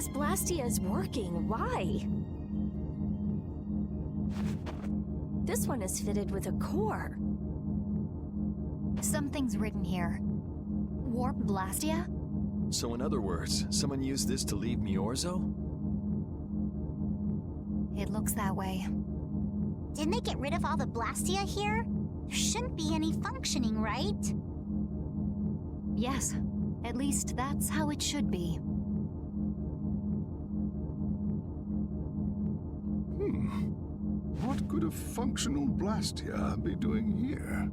This Blastia is working. Why? This one is fitted with a core. Something's written here. Warp Blastia? So in other words, someone used this to leave Miorzo? It looks that way. Didn't they get rid of all the Blastia here? There shouldn't be any functioning, right? Yes. At least that's how it should be. What could a functional Blastia be doing here?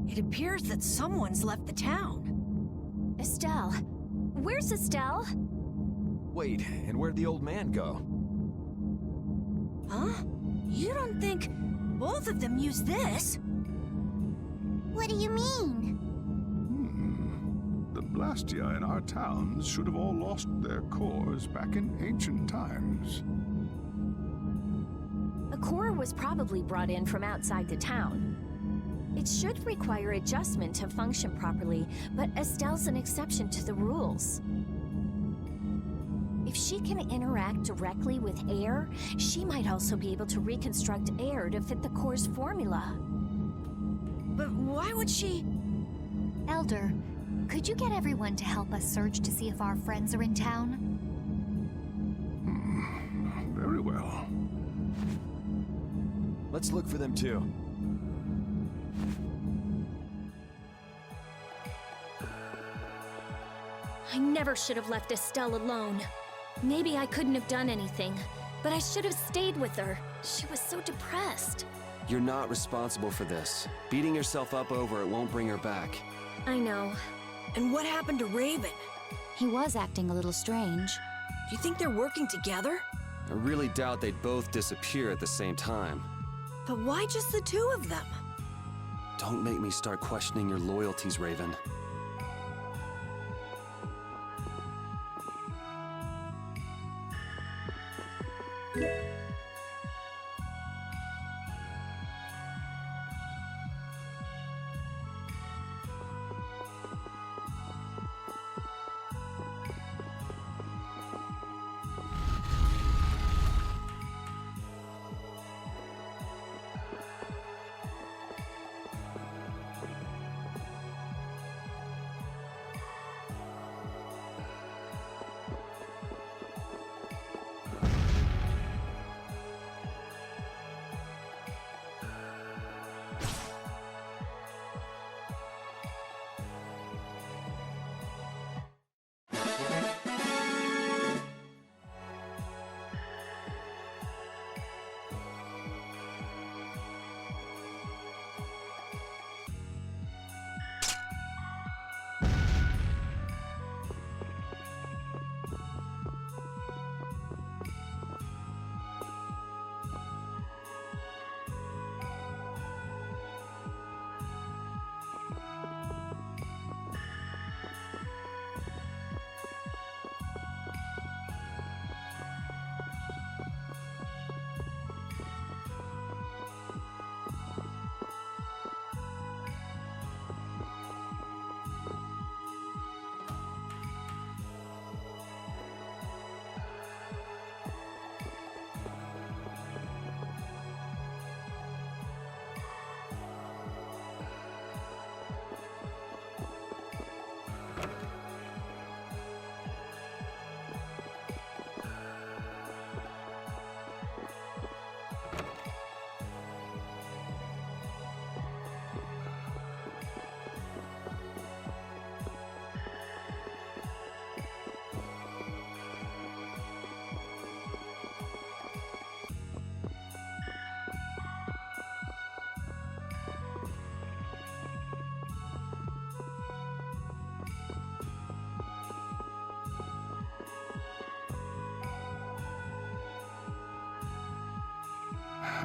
It appears that someone's left the town. Estelle. Where's Estelle? Wait, and where'd the old man go? Huh? You don't think both of them used this? What do you mean? The Blastia in our towns should have all lost their cores back in ancient times. A core was probably brought in from outside the town. It should require adjustment to function properly, but Estelle's an exception to the rules. If she can interact directly with air, she might also be able to reconstruct air to fit the core's formula. But why would she... Elder, could you get everyone to help us search to see if our friends are in town? Very well. Let's look for them too. I never should have left Estelle alone. Maybe I couldn't have done anything, but I should have stayed with her. She was so depressed. You're not responsible for this. Beating yourself up over it won't bring her back. I know. And what happened to Raven? He was acting a little strange. Do you think they're working together? I really doubt they'd both disappear at the same time. But why just the two of them? Don't make me start questioning your loyalties, Raven.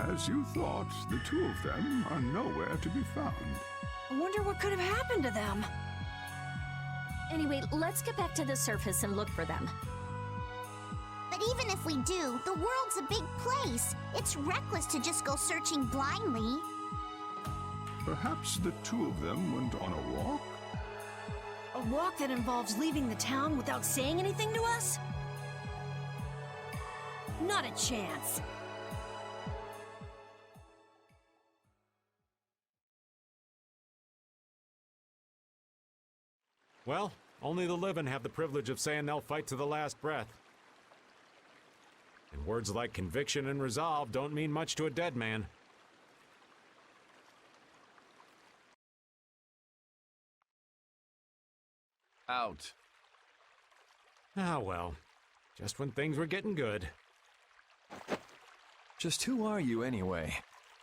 As you thought, the two of them are nowhere to be found. I wonder what could have happened to them. Anyway, let's get back to the surface and look for them. But even if we do, the world's a big place. It's reckless to just go searching blindly. Perhaps the two of them went on a walk? A A walk that involves leaving the town without saying anything to us? Not a chance. Well, only the living have the privilege of saying they'll fight to the last breath. And words like conviction and resolve don't mean much to a dead man. Out. Ah, well. Just when things were getting good. Just who are you anyway?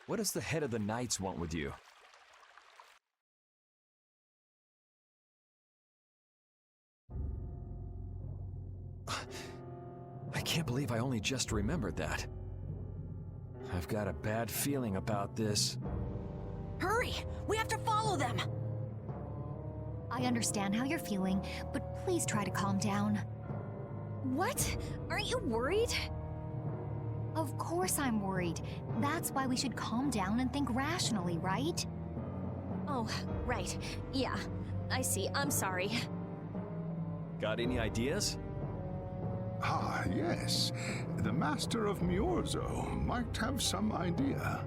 What does the head of the Knights want with you? I can't believe I only just remembered that. I've got a bad feeling about this. Hurry! We have to follow them! I understand how you're feeling, but please try to calm down. What? Aren't you worried? Of course I'm worried. That's why we should calm down and think rationally, right? Oh, right. Yeah, I see. I'm sorry. Got any ideas? Ah, yes. The Master of Miorzo might have some idea.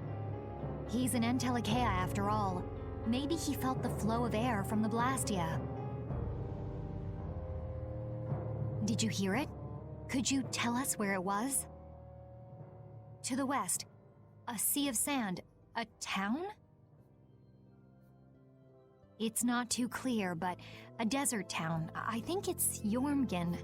He's an Entelecea after all. Maybe he felt the flow of air from the Blastia. Did you hear it? Could you tell us where it was? To the west. A sea of sand. A town? It's not too clear, but a desert town. I think it's Jormungand.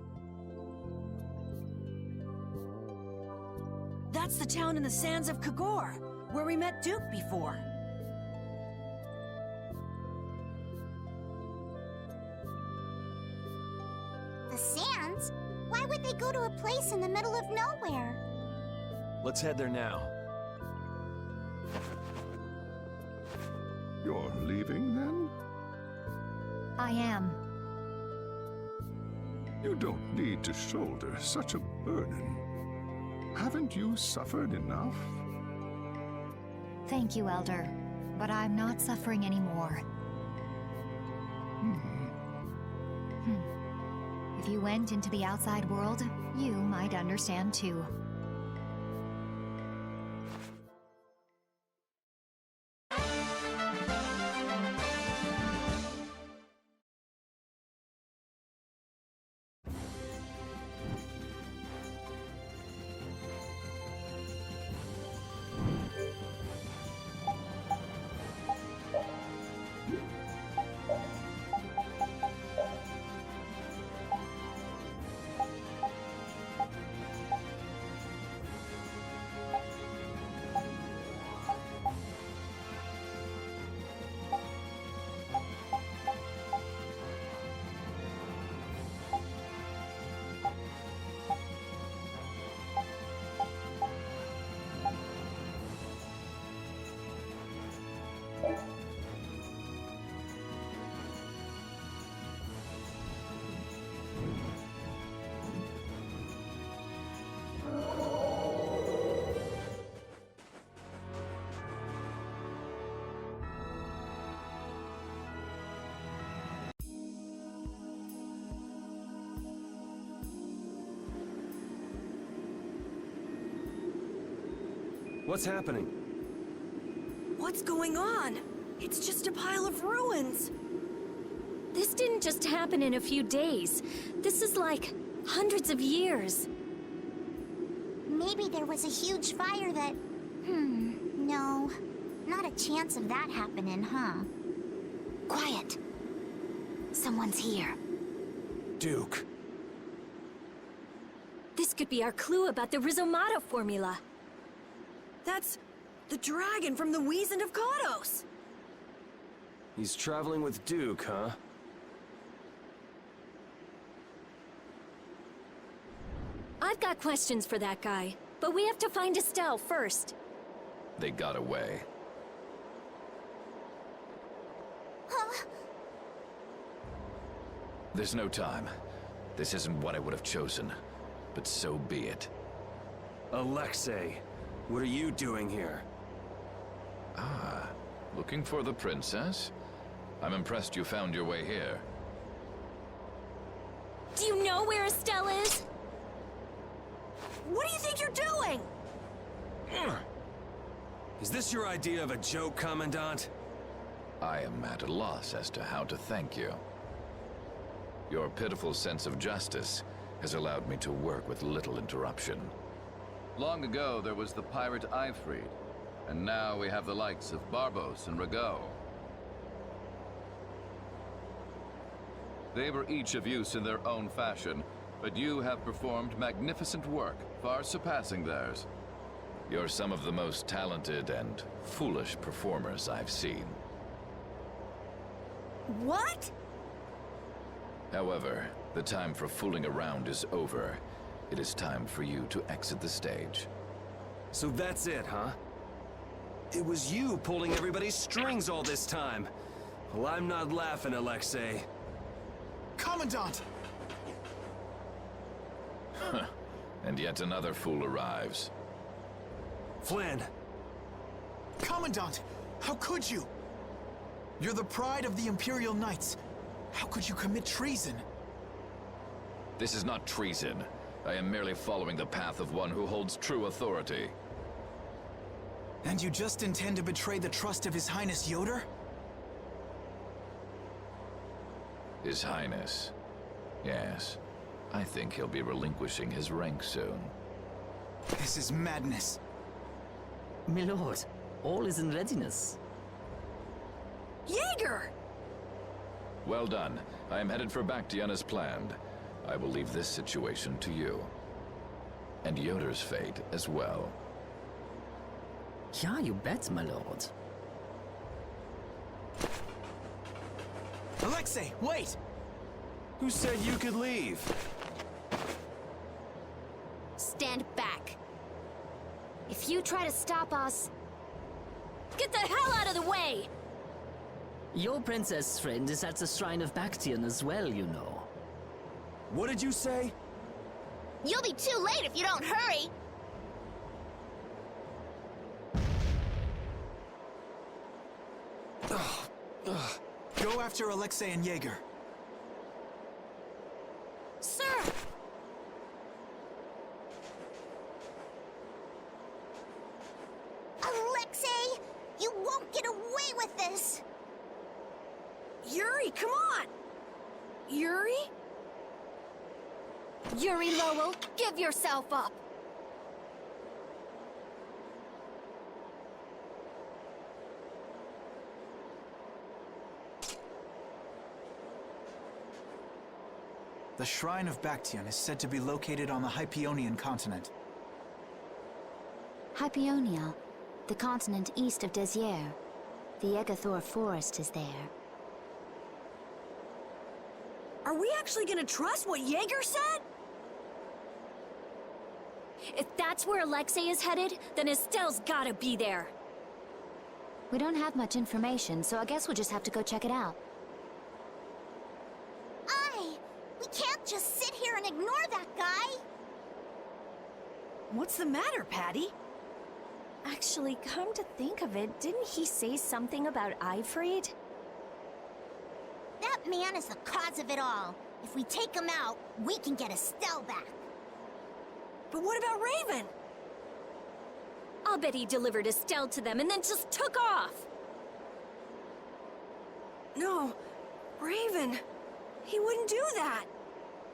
That's the town in the sands of Kagor, where we met Duke before. The sands? Why would they go to a place in the middle of nowhere? Let's head there now. You're leaving, then? I am. You don't need to shoulder such a burden. Haven't you suffered enough? Thank you, Elder. But I'm not suffering anymore. If you went into the outside world, you might understand too. What's happening? What's going on? It's just a pile of ruins. This didn't just happen in a few days. This is like hundreds of years. Maybe there was a huge fire that... no. Not a chance of that happening, huh? Quiet. Someone's here. Duke. This could be our clue about the Rizomata formula. That's the dragon from the Wizened of Kodos. He's traveling with Duke, huh? I've got questions for that guy, but we have to find Estelle first. They got away. Huh? There's no time. This isn't what I would have chosen, but so be it. Alexei, what are you doing here? Ah, looking for the princess? I'm impressed you found your way here. Do you know where Estelle is? What do you think you're doing? Is this your idea of a joke, Commandant? I am at a loss as to how to thank you. Your pitiful sense of justice has allowed me to work with little interruption. Long ago, there was the pirate Ifrid, and now we have the likes of Barbos and Rago. They were each of use in their own fashion, but you have performed magnificent work, far surpassing theirs. You're some of the most talented and foolish performers I've seen. What? However, the time for fooling around is over. It is time for you to exit the stage. So that's it, huh? It was you pulling everybody's strings all this time. Well, I'm not laughing, Alexei. Commandant! And yet another fool arrives. Flynn! Commandant! How could you? You're the pride of the Imperial Knights. How could you commit treason? This is not treason. I am merely following the path of one who holds true authority. And you just intend to betray the trust of His Highness Yoder? His Highness. Yes. I think he'll be relinquishing his rank soon. This is madness. My lord, all is in readiness. Jaeger! Well done. I am headed for Bactian as planned. I will leave this situation to you. And Yoder's fate as well. Yeah, you bet, my lord. Alexei, wait! Who said you could leave? Stand back. If you try to stop us, get the hell out of the way! Your princess friend is at the shrine of Bactian as well, you know. What did you say? You'll be too late if you don't hurry! Go after Alexei and Jaeger. Sir! Alexei! You won't get away with this! Yuri, come on! Yuri? Yuri Lowell, give yourself up! The Shrine of Bactian is said to be located on the Hypionian continent. Hypionia, the continent east of Desier. The Egathor forest is there. Are we actually gonna trust what Jaeger said? If that's where Alexei is headed, then Estelle's gotta be there. We don't have much information, so I guess we'll just have to go check it out. We can't just sit here and ignore that guy! What's the matter, Patty? Actually, come to think of it, didn't he say something about Ifrid? That man is the cause of it all. If we take him out, we can get Estelle back. But what about Raven? I'll bet he delivered Estelle to them and then just took off! No, Raven. He wouldn't do that.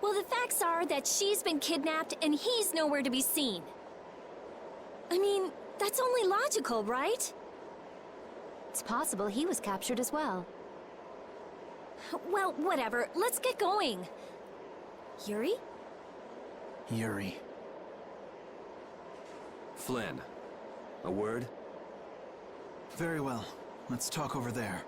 Well, the facts are that she's been kidnapped and he's nowhere to be seen. I mean, that's only logical, right? It's possible he was captured as well. Well, whatever. Let's get going. Yuri? Yuri. Flynn, a word? Very well. Let's talk over there.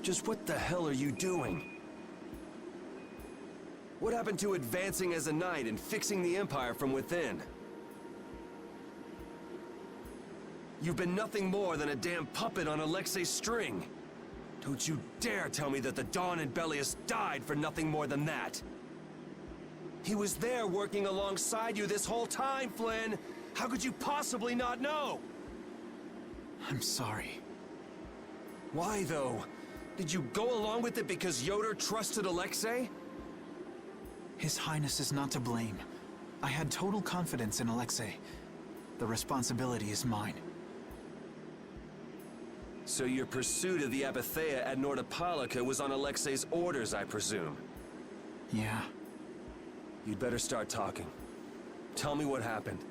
Just what the hell are you doing? What happened to advancing as a knight and fixing the Empire from within? You've been nothing more than a damn puppet on Alexei's string. Don't you dare tell me that the Dawn and Bellius died for nothing more than that. He was there working alongside you this whole time, Flynn! How could you possibly not know? I'm sorry. Why, though? Did you go along with it because Yoder trusted Alexei? His Highness is not to blame. I had total confidence in Alexei. The responsibility is mine. So your pursuit of the Apatheia at Nordopolica was on Alexei's orders, I presume? Yeah. You'd better start talking. Tell me what happened.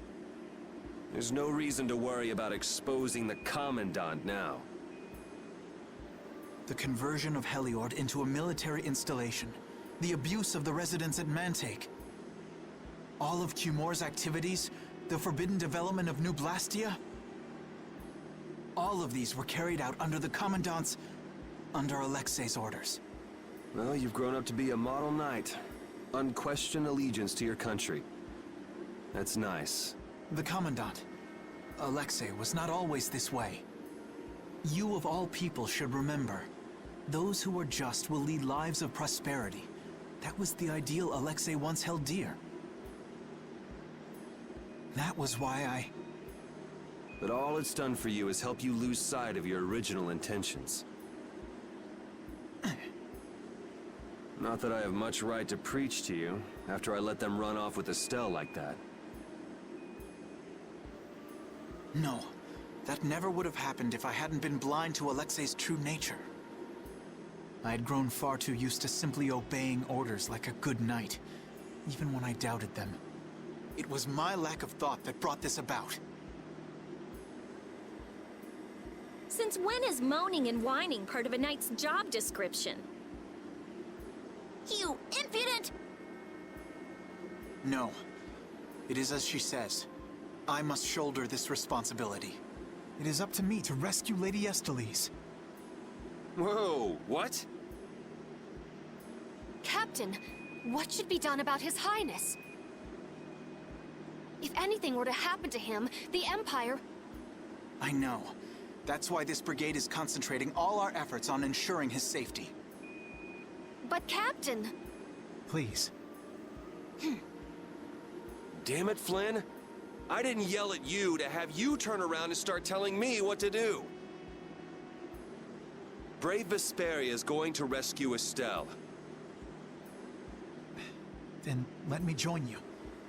There's no reason to worry about exposing the Commandant now. The conversion of Heliord into a military installation. The abuse of the residents at Mantake. All of Cumor's activities, the forbidden development of New Blastia. All of these were carried out under the Commandant's... under Alexei's orders. Well, you've grown up to be a model knight. Unquestioned allegiance to your country. That's nice. The Commandant, Alexei, was not always this way. You of all people should remember, those who are just will lead lives of prosperity. That was the ideal Alexei once held dear. That was why I... But all it's done for you is help you lose sight of your original intentions. Not that I have much right to preach to you, after I let them run off with Estelle like that. No, that never would have happened if I hadn't been blind to Alexei's true nature. I had grown far too used to simply obeying orders like a good knight, even when I doubted them. It was my lack of thought that brought this about. Since when is moaning and whining part of a knight's job description? You impudent! No. It is as she says. I must shoulder this responsibility. It is up to me to rescue Lady Estellise. Whoa, what? Captain, what should be done about His Highness? If anything were to happen to him, the Empire... I know. That's why this brigade is concentrating all our efforts on ensuring his safety. But Captain... Please. Damn it, Flynn. I didn't yell at you to have you turn around and start telling me what to do. Brave Vesperia is going to rescue Estelle. Then let me join you.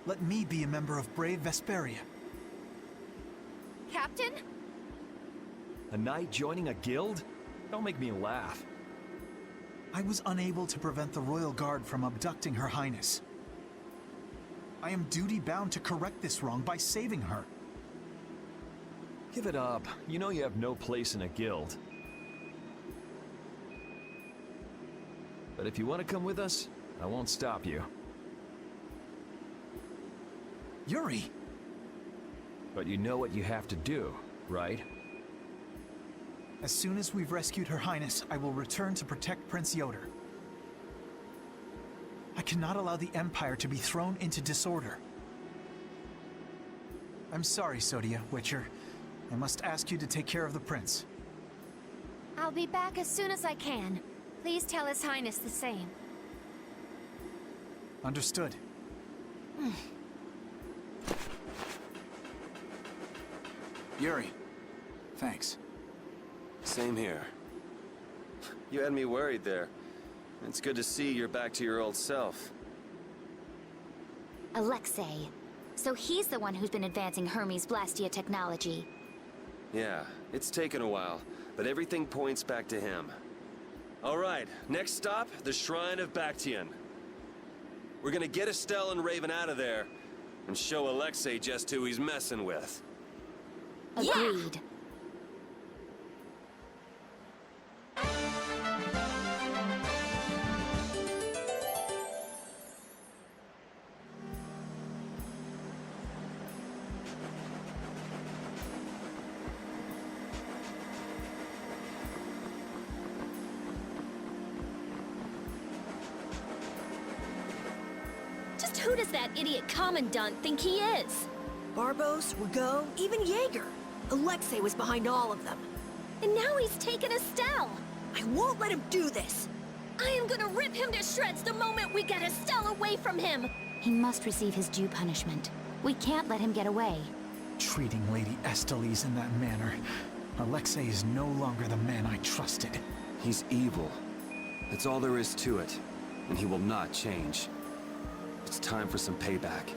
Let me be a member of Brave Vesperia. Captain? A knight joining a guild? Don't make me laugh. I was unable to prevent the Royal Guard from abducting Her Highness. I am duty-bound to correct this wrong by saving her. Give it up. You know you have no place in a guild. But if you want to come with us, I won't stop you. Yuri! But you know what you have to do, right? As soon as we've rescued Her Highness, I will return to protect Prince Yoder. I cannot allow the Empire to be thrown into disorder. I'm sorry, Sodia, Witcher. I must ask you to take care of the prince. I'll be back as soon as I can. Please tell His Highness the same. Understood. Yuri, thanks. Same here. You had me worried there. It's good to see you're back to your old self. Alexei. So he's the one who's been advancing Hermes' Blastia technology. Yeah, it's taken a while, but everything points back to him. All right, next stop, the Shrine of Bactian. We're gonna get Estelle and Raven out of there, and show Alexei just who he's messing with. Agreed. Just who does that idiot Commandant think he is? Barbos, Rago, even Jaeger. Alexei was behind all of them. And now he's taken Estelle. I won't let him do this. I am gonna rip him to shreds the moment we get Estelle away from him. He must receive his due punishment. We can't let him get away. Treating Lady Estellise in that manner. Alexei is no longer the man I trusted. He's evil. That's all there is to it. And he will not change. It's time for some payback.